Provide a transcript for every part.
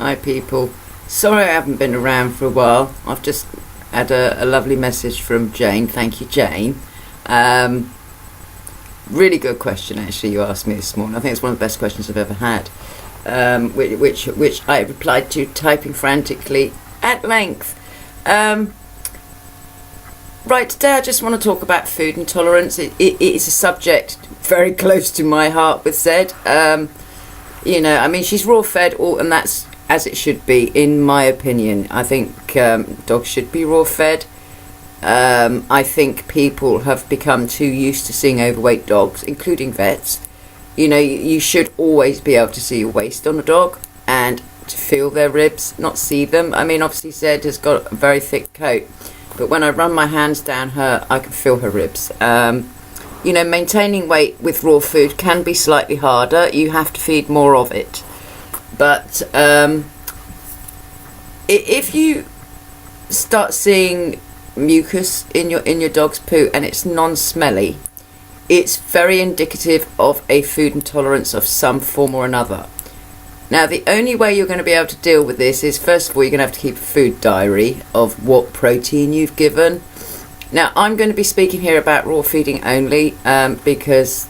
Hi people. Sorry I haven't been around for a while. I've just had a lovely message from Jane. Thank you, Jane. Really good question actually you asked me this morning. I think it's one of the best questions I've ever had. Which I replied to typing frantically at length. Right, today I just want to talk about food intolerance. It is a subject very close to my heart with Zed. She's raw fed, and that's as it should be, in my opinion. I think dogs should be raw fed. I think people have become too used to seeing overweight dogs, including vets. You should always be able to see your waist on a dog and to feel their ribs, not see them. I mean, obviously Zed has got a very thick coat, but when I run my hands down her, I can feel her ribs. Maintaining weight with raw food can be slightly harder. You have to feed more of it. But if you start seeing mucus in your dog's poo and it's non-smelly, it's very indicative of a food intolerance of some form or another. Now, the only way you're going to be able to deal with this is, first of all, you're going to have to keep a food diary of what protein you've given. Now, I'm going to be speaking here about raw feeding only because,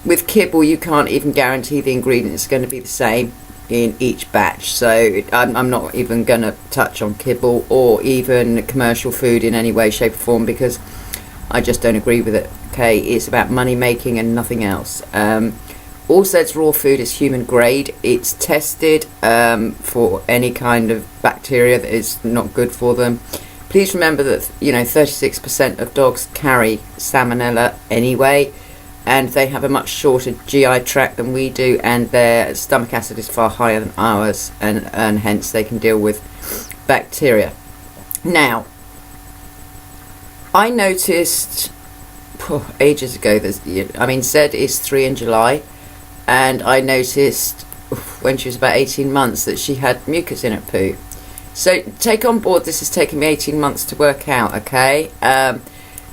with kibble, you can't even guarantee the ingredients are going to be the same in each batch. So I'm not even going to touch on kibble or even commercial food in any way, shape or form, because I just don't agree with it. Okay, it's about money making and nothing else. Also, it's raw food is human grade. It's tested for any kind of bacteria that is not good for them. Please remember that 36% of dogs carry salmonella anyway, and they have a much shorter GI tract than we do, and their stomach acid is far higher than ours, and hence they can deal with bacteria. Now, I noticed ages ago, Zed is 3 in July, and I noticed when she was about 18 months that she had mucus in her poo. So take on board, this has taken me 18 months to work out, okay?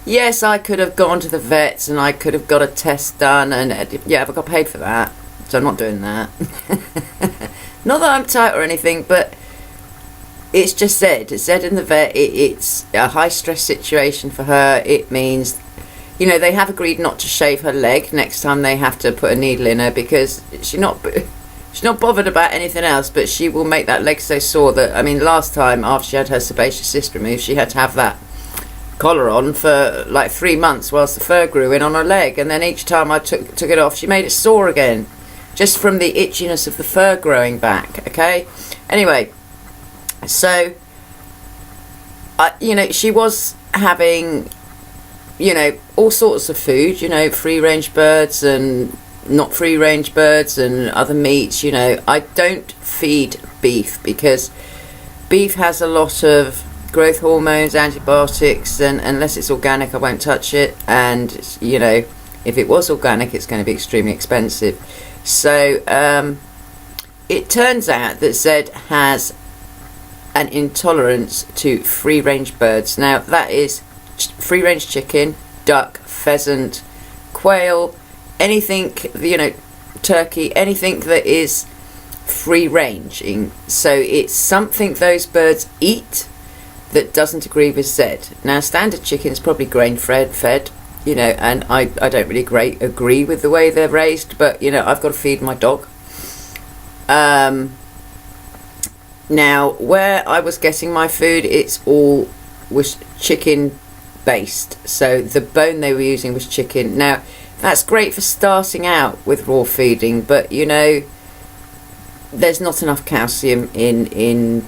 Yes, I could have gone to the vets and I could have got a test done, and yeah, I've got paid for that, so I'm not doing that. Not that I'm tight or anything, but it's just Zed in the vet. It's a high stress situation for her. It means, they have agreed not to shave her leg next time they have to put a needle in her, because she's not bothered about anything else, but she will make that leg so sore that, last time after she had her sebaceous cyst removed, she had to have that collar on for like 3 months whilst the fur grew in on her leg, and then each time I took it off, she made it sore again, just from the itchiness of the fur growing back, okay? Anyway, so, she was having, all sorts of food, free-range birds and not free-range birds and other meats. I don't feed beef because beef has a lot of growth hormones, antibiotics, and unless it's organic I won't touch it, and if it was organic it's going to be extremely expensive. So it turns out that Zed has an intolerance to free-range birds. Now that is free-range chicken, duck, pheasant, quail, anything, turkey, anything that is free-ranging. So it's something those birds eat that doesn't agree with Zed. Now, standard chicken is probably grain-fed, and I don't really agree with the way they're raised, but, I've got to feed my dog. Now, where I was getting my food, was chicken-based. So the bone they were using was chicken. Now, that's great for starting out with raw feeding, but there's not enough calcium in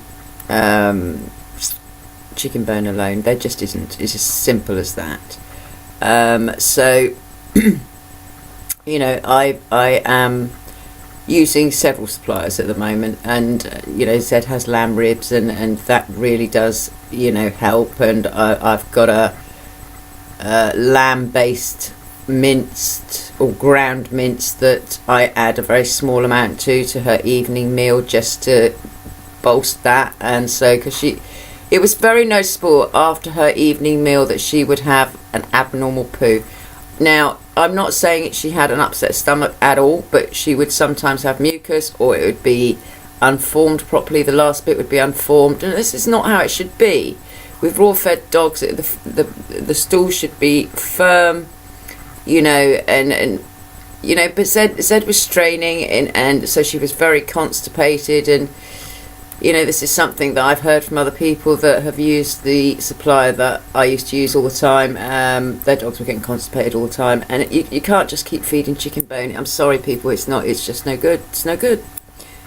chicken bone alone. There just isn't. It's as simple as that. So I am using several suppliers at the moment, and Zed has lamb ribs, and that really does help. And I've got a lamb-based minced or ground mince that I add a very small amount to her evening meal, just to bolster that. And so, because it was very noticeable after her evening meal that she would have an abnormal poo. Now, I'm not saying she had an upset stomach at all, but she would sometimes have mucus, or it would be unformed properly. The last bit would be unformed, and this is not how it should be. With raw-fed dogs, the stool should be firm, you know, and you know. But Zed was straining, and so she was very constipated, and you know, this is something that I've heard from other people that have used the supplier that I used to use all the time. Their dogs were getting constipated all the time, and you can't just keep feeding chicken bone. I'm sorry, people, it's just no good. It's no good.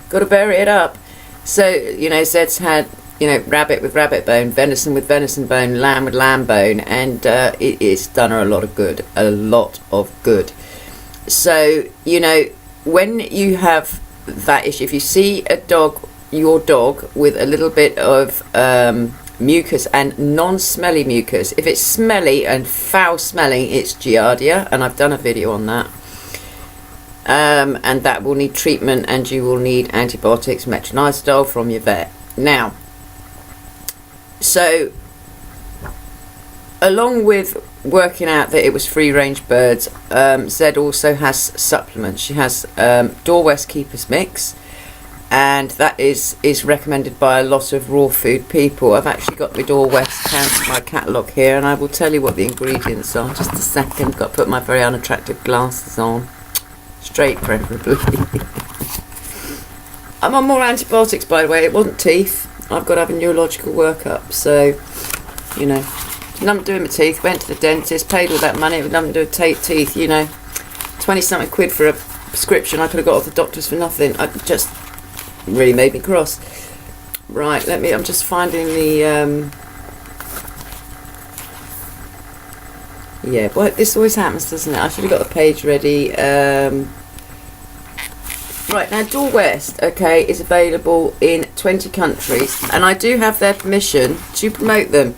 Got to bury it up. So, you know, Zed's had, you know, rabbit with rabbit bone, venison with venison bone, lamb with lamb bone, and it's done her a lot of good. A lot of good. So, you know, when you have that issue, if you see your dog with a little bit of mucus and non-smelly mucus, if it's smelly and foul smelling, it's giardia, and I've done a video on that. And that will need treatment, and you will need antibiotics, metronidazole from your vet. Now, so along with working out that it was free-range birds, Zed also has supplements. She has Door West Keepers Mix, and that is recommended by a lot of raw food people. I've actually got my Door West catalogue here, and I will tell you what the ingredients are. Just a second, got to put my very unattractive glasses on. Straight, preferably. I'm on more antibiotics, by the way. It wasn't teeth. I've got to have a neurological workup, so, you know, nothing to do with my teeth. Went to the dentist, paid all that money, it was nothing to do with teeth, you know. 20-something quid for a prescription I could have got off the doctors for nothing. It just really made me cross. Right, I'm just finding the, yeah, well, this always happens, doesn't it? I should have got the page ready. Right, now Door West, okay, is available in 20 countries, and I do have their permission to promote them.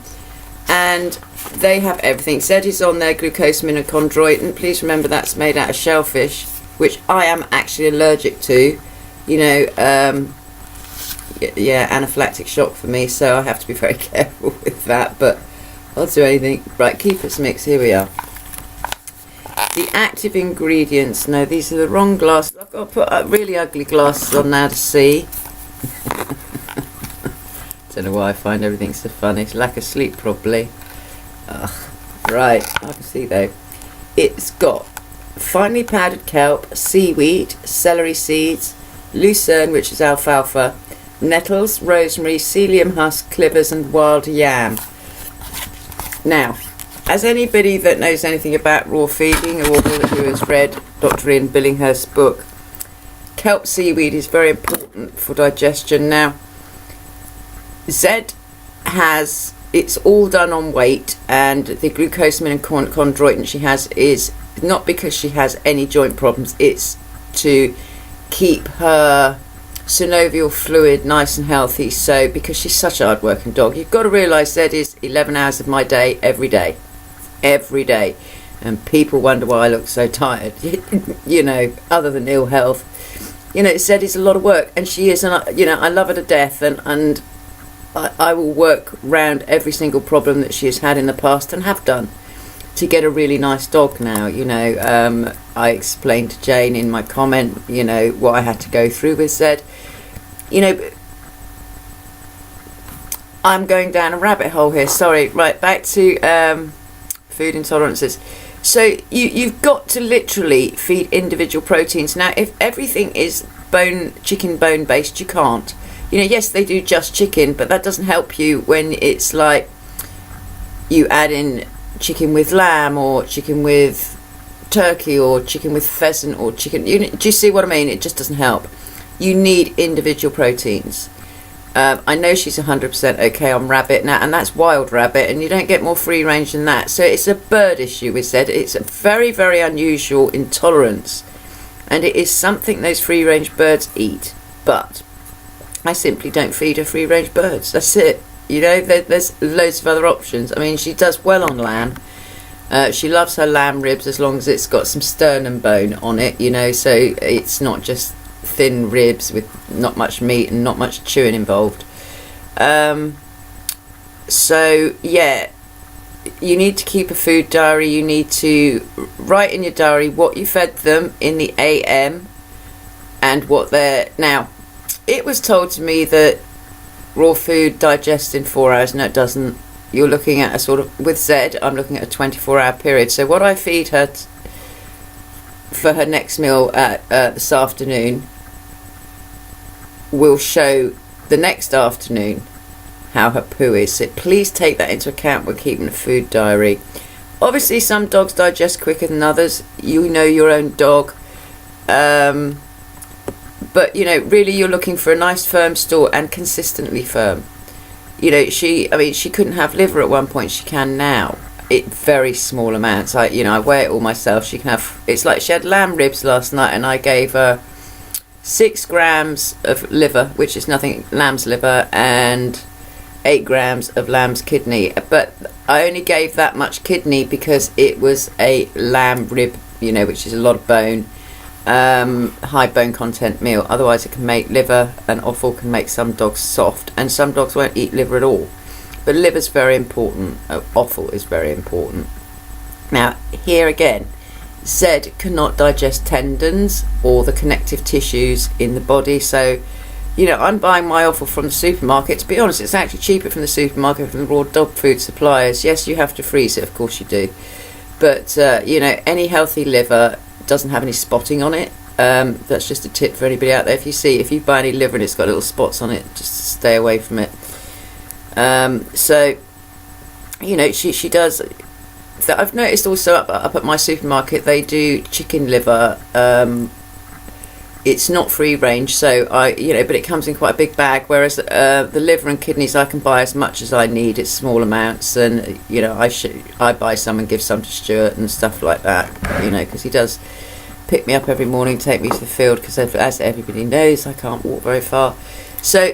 And they have everything. Zed is on there, glucosamine and chondroitin. Please remember that's made out of shellfish, which I am actually allergic to. You know, yeah, anaphylactic shock for me, so I have to be very careful with that, but I'll do anything. Right, Keepers Mix, here we are. The active ingredients, no, these are the wrong glasses. I've got to put really ugly glasses on now to see. Don't know why I find everything so funny. It's lack of sleep, probably. Ugh. Right, I can see though. It's got finely powdered kelp, seaweed, celery seeds, lucerne, which is alfalfa, nettles, rosemary, psyllium husk, clivers, and wild yam. Now, as anybody that knows anything about raw feeding, or who has read Dr. Ian Billinghurst's book, kelp seaweed is very important for digestion. Now, Zed has, it's all done on weight, and the glucosamine and chondroitin she has is not because she has any joint problems, it's to keep her synovial fluid nice and healthy. So because she's such a hard working dog, you've got to realise Zed is 11 hours of my day every day, and people wonder why I look so tired. You know, other than ill health, you know, Zed is a lot of work, and she is, and you know, I love her to death, and I will work round every single problem that she has had in the past, and have done, to get a really nice dog now. You know, I explained to Jane in my comment, you know, what I had to go through with Zed. You know, I'm going down a rabbit hole here, sorry. Right, back to food intolerances. So you've got to literally feed individual proteins. Now, if everything is chicken bone based, you can't. You know, yes, they do just chicken, but that doesn't help you when it's like you add in chicken with lamb, or chicken with turkey, or chicken with pheasant, or chicken. Do you see what I mean? It just doesn't help. You need individual proteins. I know she's 100% okay on rabbit now, and that's wild rabbit, and you don't get more free range than that. So it's a bird issue, we said. It's a very, very unusual intolerance, and it is something those free range birds eat. But I simply don't feed her free range birds. That's it. You know, there's loads of other options. I mean, she does well on lamb. She loves her lamb ribs as long as it's got some sternum bone on it, you know, so it's not just thin ribs with not much meat and not much chewing involved. So, yeah, you need to keep a food diary. You need to write in your diary what you fed them in the AM and what they're... Now, it was told to me that raw food digests in 4 hours. No, it doesn't. You're looking at a sort of... With Zed, I'm looking at a 24-hour period. So what I feed her for her next meal this afternoon will show the next afternoon how her poo is. So please take that into account when keeping a food diary. Obviously some dogs digest quicker than others. You know your own dog. But you know, really you're looking for a nice firm stool, and consistently firm. You know, she couldn't have liver at one point. She can now. It very small amounts. I weigh it all myself. She can have... It's like she had lamb ribs last night, and I gave her 6 grams of liver, which is nothing, lamb's liver, and 8 grams of lamb's kidney. But I only gave that much kidney because it was a lamb rib, you know, which is a lot of bone, high bone content meal. Otherwise it can make liver, and offal can make some dogs soft, and some dogs won't eat liver at all. But liver's very important. Offal is very important. Now here again, Zed cannot digest tendons or the connective tissues in the body. So, you know, I'm buying my offal from the supermarket. To be honest, it's actually cheaper from the supermarket, from the raw dog food suppliers. Yes, you have to freeze it, of course you do. But, you know, any healthy liver doesn't have any spotting on it. That's just a tip for anybody out there. If you buy any liver and it's got little spots on it, just stay away from it. So, you know, she does... I've noticed also up at my supermarket they do chicken liver. It's not free range, so but it comes in quite a big bag. Whereas the liver and kidneys I can buy as much as I need. It's small amounts, and you know I buy some and give some to Stuart and stuff like that. You know, because he does pick me up every morning, take me to the field. Because as everybody knows, I can't walk very far. So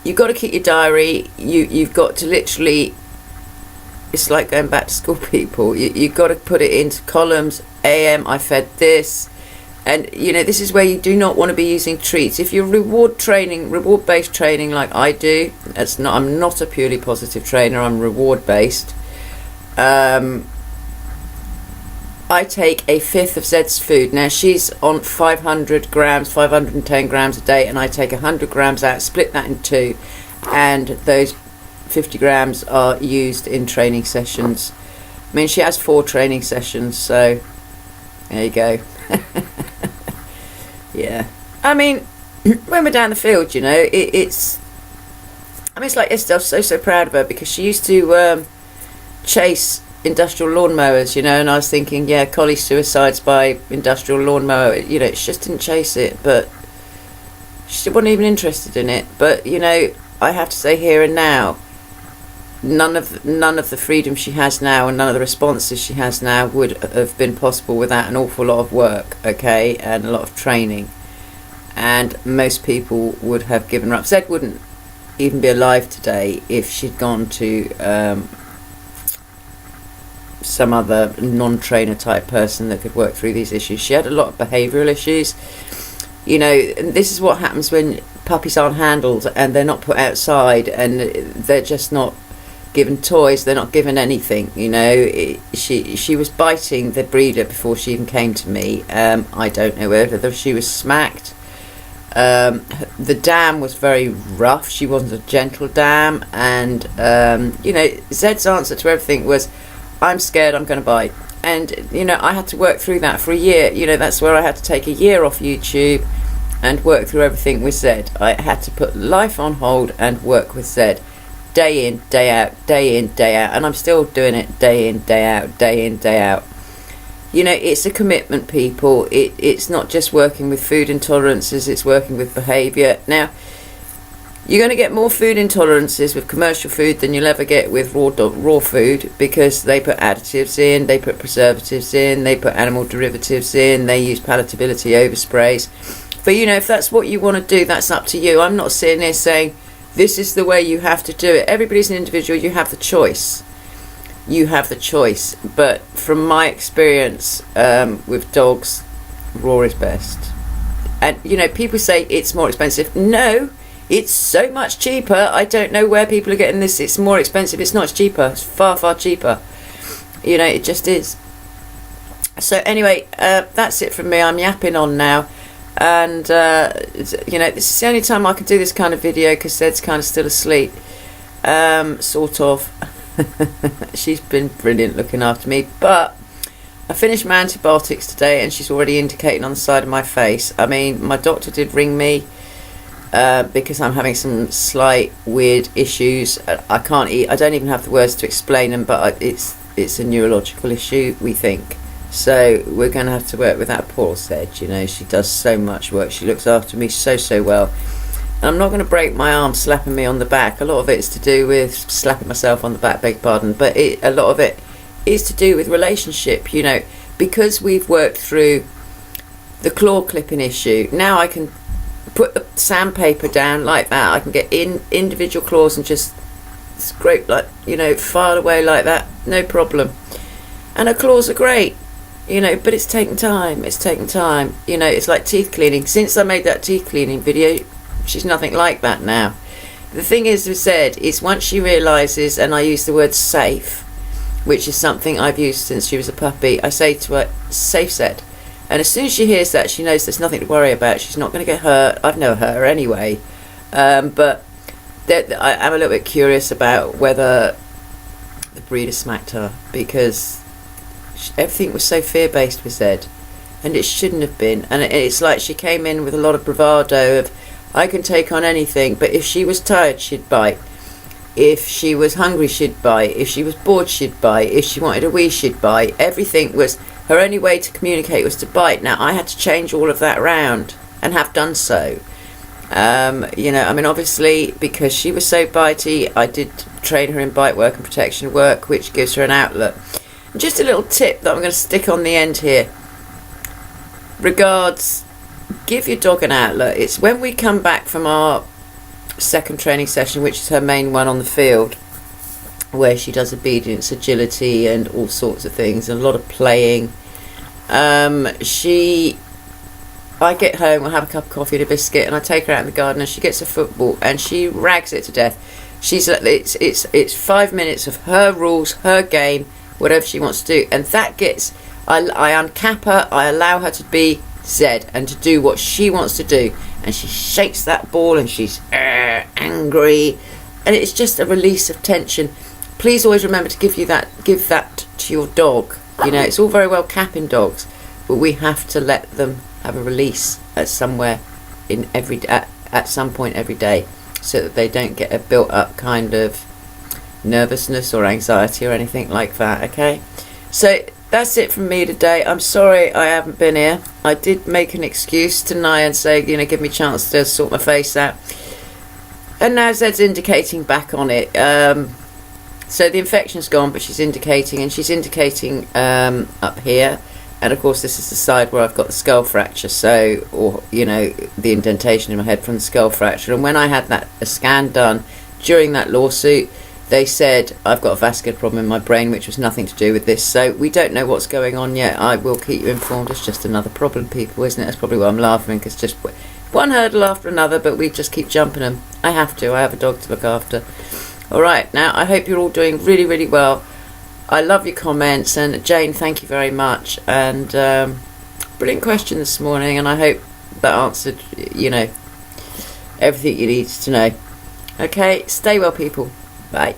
you've got to keep your diary. You've got to literally... It's like going back to school, people. You've got to put it into columns. AM, I fed this. And, you know, this is where you do not want to be using treats. If you're reward-based training like I do, I'm not a purely positive trainer, I'm reward-based. I take a fifth of Zed's food. Now, she's on 500 grams, 510 grams a day, and I take 100 grams out, split that in two, and those 50 grams are used in training sessions. I mean, she has 4 training sessions, so there you go. Yeah. I mean, when we're down the field, you know, it's like yesterday, I was so proud of her, because she used to chase industrial lawnmowers, you know, and I was thinking, yeah, collie suicides by industrial lawnmower, you know, she just didn't chase it, but she wasn't even interested in it. But, you know, I have to say here and now, none of the freedom she has now and none of the responses she has now would have been possible without an awful lot of work, okay, and a lot of training. And most people would have given her up. Zed wouldn't even be alive today if she'd gone to some other non-trainer type person that could work through these issues. She had a lot of behavioural issues. You know, and this is what happens when puppies aren't handled and they're not put outside and they're just not given toys, they're not given anything, you know. She was biting the breeder before she even came to me. I don't know whether she was smacked. The dam was very rough. She wasn't a gentle dam, and you know, Zed's answer to everything was, I'm scared, I'm going to bite. And you know, I had to work through that for a year. You know, that's where I had to take a year off YouTube and work through everything with Zed. I had to put life on hold and work with Zed. Day in, day out, day in, day out, and I'm still doing it day in, day out, day in, day out. You know, it's a commitment, people. It's not just working with food intolerances, it's working with behaviour. Now, you're going to get more food intolerances with commercial food than you'll ever get with raw food, because they put additives in, they put preservatives in, they put animal derivatives in, they use palatability oversprays. But, you know, if that's what you want to do, that's up to you. I'm not sitting there saying, this is the way you have to do it. Everybody's an individual. You have the choice. You have the choice. But from my experience with dogs, raw is best. And, you know, people say it's more expensive. No, It's so much cheaper. I don't know where people are getting this. It's more expensive. It's not, it's cheaper. It's far, far cheaper. You know, it just is. So anyway, that's it from me. I'm yapping on now. And, you know, this is the only time I can do this kind of video because Zed's kind of still asleep. Sort of. She's been brilliant looking after me. But I finished my antibiotics today and she's already indicating on the side of my face. I mean, my doctor did ring me because I'm having some slight weird issues. I can't eat. I don't even have the words to explain them, but it's a neurological issue, we think. So we're going to have to work with that. Poor Zed, you know, she does so much work. She looks after me so well. And I'm not going to break my arm slapping me on the back. A lot of it's to do with slapping myself on the back, beg pardon. But a lot of it is to do with relationship, you know. Because we've worked through the claw clipping issue, now I can put the sandpaper down like that. I can get in individual claws and just scrape, like, you know, file away like that. No problem. And her claws are great. You know, but it's taken time. You know, it's like teeth cleaning. Since I made that teeth cleaning video, she's nothing like that now. The thing is with Zed is once she realises, and I use the word safe, which is something I've used since she was a puppy, I say to her, safe Zed. And as soon as she hears that, she knows there's nothing to worry about. She's not going to get hurt. I've never hurt her anyway. But I am a little bit curious about whether the breeder smacked her, because everything was so fear-based with Zed, and it shouldn't have been. And it's like she came in with a lot of bravado of, I can take on anything, but if she was tired, she'd bite. If she was hungry, she'd bite. If she was bored, she'd bite. If she wanted a wee, she'd bite. Everything was, her only way to communicate was to bite. Now, I had to change all of that around, and have done so. You know, I mean, obviously, because she was so bitey, I did train her in bite work and protection work, which gives her an outlet. Just a little tip that I'm going to stick on the end here. Regards, give your dog an outlet. It's when we come back from our second training session, which is her main one on the field, where she does obedience, agility and all sorts of things, and a lot of playing. I get home, I'll have a cup of coffee and a biscuit, and I take her out in the garden and she gets a football and she rags it to death. She's it's 5 minutes of her rules, her game, whatever she wants to do, and that gets, I uncap her, I allow her to be Zed and to do what she wants to do, and she shakes that ball and she's angry, and it's just a release of tension. Please always remember to give that to your dog. You know, it's all very well capping dogs, but we have to let them have a release at some point every day, so that they don't get a built up kind of nervousness or anxiety or anything like that. Okay, so that's it from me today. I'm sorry I haven't been here. I did make an excuse to Nia and say, you know, give me a chance to sort my face out, and now Zed's indicating back on it. So the infection's gone, but she's indicating, and she's indicating up here, and of course this is the side where I've got the skull fracture, so, or you know, the indentation in my head from the skull fracture. And when I had a scan done during that lawsuit, they said I've got a vascular problem in my brain, which was nothing to do with this. So we don't know what's going on yet. I will keep you informed. It's just another problem, people, isn't it? That's probably why I'm laughing, because just one hurdle after another, but we just keep jumping them. I have to. I have a dog to look after. All right, now I hope you're all doing really, really well. I love your comments, and Jane, thank you very much. And brilliant question this morning, and I hope that answered, you know, everything you needed to know. Okay, stay well, people. Bye.